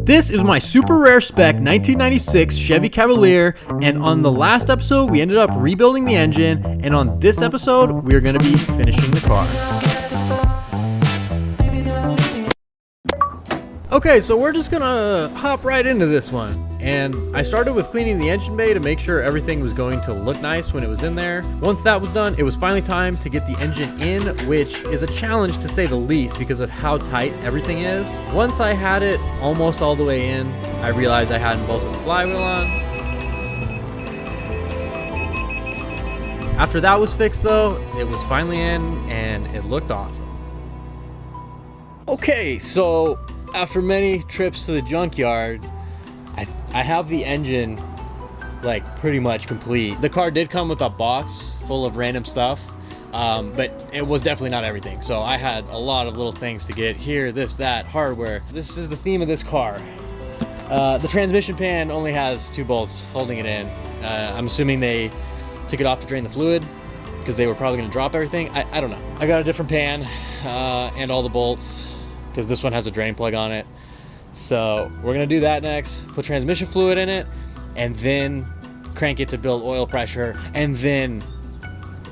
This is my super rare spec 1996 Chevy Cavalier, and on the last episode we ended up rebuilding the engine, and on this episode we are going to be finishing the car. Okay, so we're just gonna hop right into this one. And I started with cleaning the engine bay to make sure everything was going to look nice when it was in there. Once that was done, it was finally time to get the engine in, which is a challenge to say the least because of how tight everything is. Once I had it almost all the way in, I realized I hadn't bolted the flywheel on. After that was fixed though, it was finally in and it looked awesome. Okay, so after many trips to the junkyard, I have the engine like pretty much complete. The car did come with a box full of random stuff, but it was definitely not everything. So I had a lot of little things to get here, this, that, hardware. This is the theme of this car. The transmission pan only has 2 bolts holding it in. I'm assuming they took it off to drain the fluid because they were probably gonna drop everything. I don't know. I got a different pan and all the bolts because this one has a drain plug on it. So we're gonna do that next, put transmission fluid in it, and then crank it to build oil pressure, and then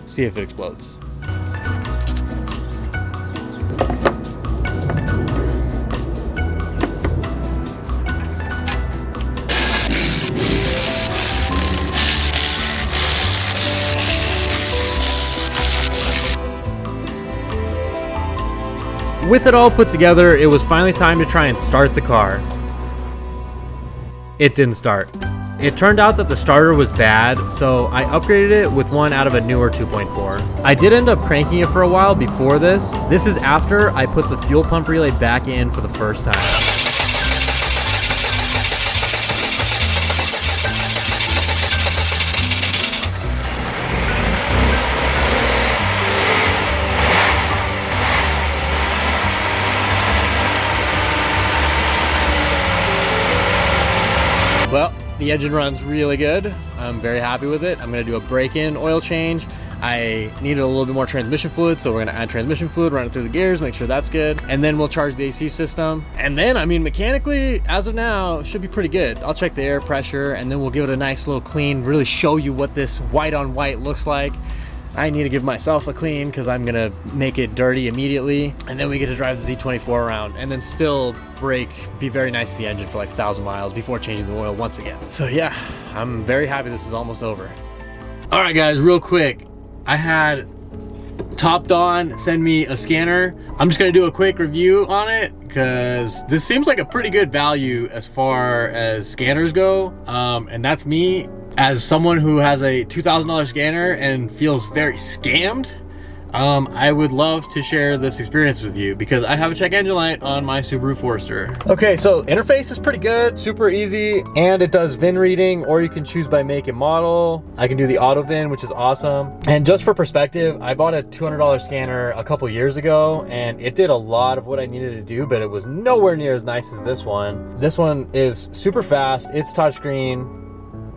see if it explodes. With it all put together, it was finally time to try and start the car. It didn't start. It turned out that the starter was bad, so I upgraded it with one out of a newer 2.4. I did end up cranking it for a while before this. This is after I put the fuel pump relay back in for the first time. Well, the engine runs really good. I'm very happy with it. I'm gonna do a break-in oil change. I needed a little bit more transmission fluid, so we're gonna add transmission fluid, run it through the gears, make sure that's good. And then we'll charge the AC system. And then, I mean, mechanically, as of now, it should be pretty good. I'll check the air pressure, and then we'll give it a nice little clean, really show you what this white on white looks like. I need to give myself a clean because I'm gonna make it dirty immediately, and then we get to drive the Z24 around and then still be very nice to the engine for like 1,000 miles before changing the oil once again. So yeah, I'm very happy this is almost over. All right guys, real quick, I had Top Dawn send me a scanner. I'm just gonna do a quick review on it because this seems like a pretty good value as far as scanners go, and that's me as someone who has a $2,000 scanner and feels very scammed. I would love to share this experience with you because I have a check engine light on my Subaru Forester. Okay, so interface is pretty good, super easy, and it does VIN reading, or you can choose by make and model. I can do the auto VIN, which is awesome. And just for perspective, I bought a $200 scanner a couple years ago, and it did a lot of what I needed to do, but it was nowhere near as nice as this one. This one is super fast, it's touchscreen.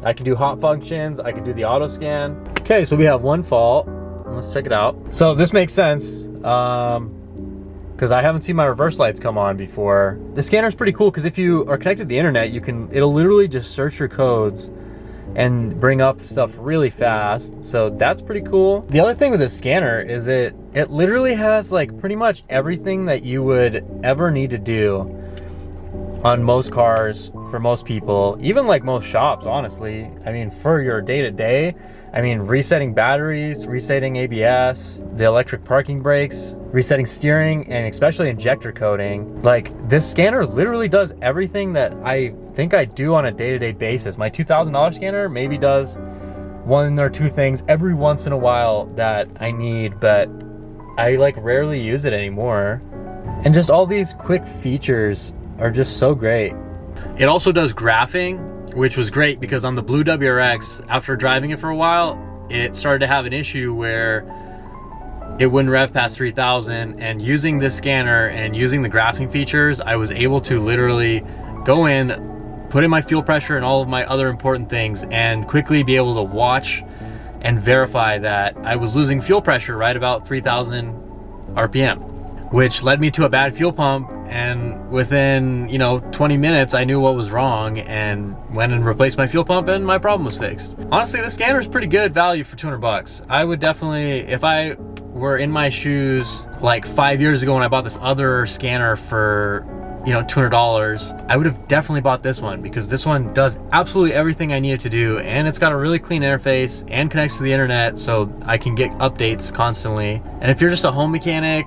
I can do hot functions, I can do the auto scan. Okay, so we have one fault. Let's check it out. So this makes sense because I haven't seen my reverse lights come on before. The scanner is pretty cool because if you are connected to the internet, it'll literally just search your codes and bring up stuff really fast. So that's pretty cool. The other thing with this scanner is it literally has like pretty much everything that you would ever need to do on most cars for most people, even like most shops, honestly. I mean, for your day-to-day, I mean, resetting batteries, resetting ABS, the electric parking brakes, resetting steering, and especially injector coding. Like, this scanner literally does everything that I think I do on a day-to-day basis. My $2,000 scanner maybe does 1 or 2 things every once in a while that I need, but I like rarely use it anymore. And just all these quick features are just so great. It also does graphing, which was great because on the blue WRX, after driving it for a while, it started to have an issue where it wouldn't rev past 3,000, and using this scanner and using the graphing features, I was able to literally go in, put in my fuel pressure and all of my other important things, and quickly be able to watch and verify that I was losing fuel pressure right about 3,000 RPM, which led me to a bad fuel pump and within, you know, 20 minutes I knew what was wrong and went and replaced my fuel pump and my problem was fixed. Honestly, the scanner is pretty good value for 200 bucks. I would definitely, if I were in my shoes like 5 years ago when I bought this other scanner for, you know, $200, I would have definitely bought this one, because this one does absolutely everything I need it to do, and it's got a really clean interface and connects to the internet, so I can get updates constantly. And if you're just a home mechanic,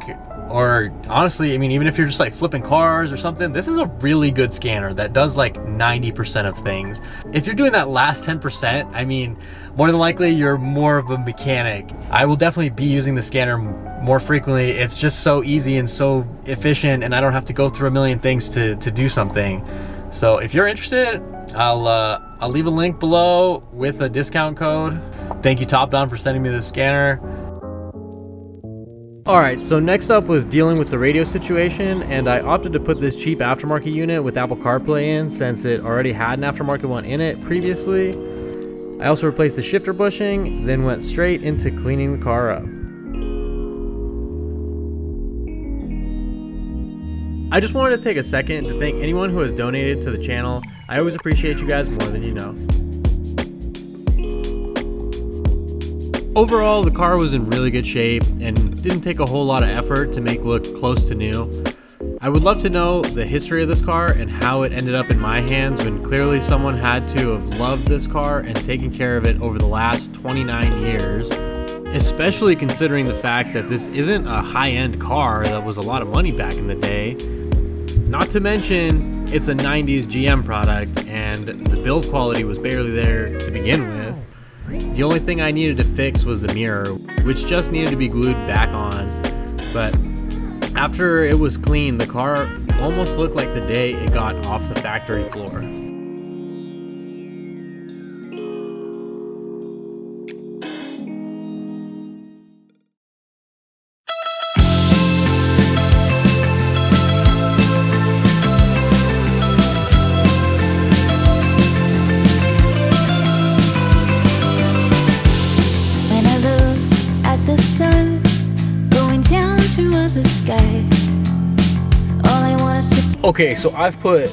or honestly, I mean, even if you're just like flipping cars or something, this is a really good scanner that does like 90% of things. If you're doing that last 10%, I mean, more than likely you're more of a mechanic. I will definitely be using the scanner more frequently. It's just so easy and so efficient, and I don't have to go through a million things to do something. So if you're interested, I'll leave a link below with a discount code. Thank you Top Down for sending me this scanner. Alright, so next up was dealing with the radio situation, and I opted to put this cheap aftermarket unit with Apple CarPlay in since it already had an aftermarket one in it previously. I also replaced the shifter bushing, then went straight into cleaning the car up. I just wanted to take a second to thank anyone who has donated to the channel. I always appreciate you guys more than you know. Overall, the car was in really good shape and didn't take a whole lot of effort to make look close to new. I would love to know the history of this car and how it ended up in my hands when clearly someone had to have loved this car and taken care of it over the last 29 years. Especially considering the fact that this isn't a high-end car that was a lot of money back in the day. Not to mention, it's a 90s GM product and the build quality was barely there to begin with. The only thing I needed to fix was the mirror, which just needed to be glued back on. But after it was clean, the car almost looked like the day it got off the factory floor. Okay, so I've put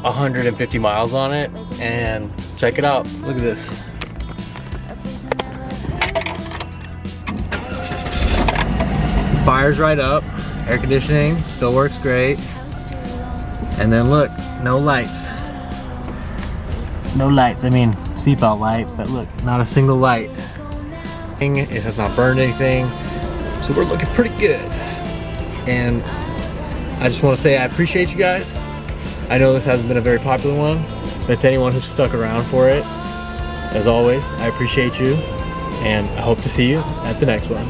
150 miles on it, and check it out. Look at this. Fires right up. Air conditioning still works great. And then look, no lights. No lights. I mean, seatbelt light, but look, not a single light. It has not burned anything, so we're looking pretty good. And I just want to say I appreciate you guys. I know this hasn't been a very popular one, but to anyone who's stuck around for it, as always, I appreciate you, and I hope to see you at the next one.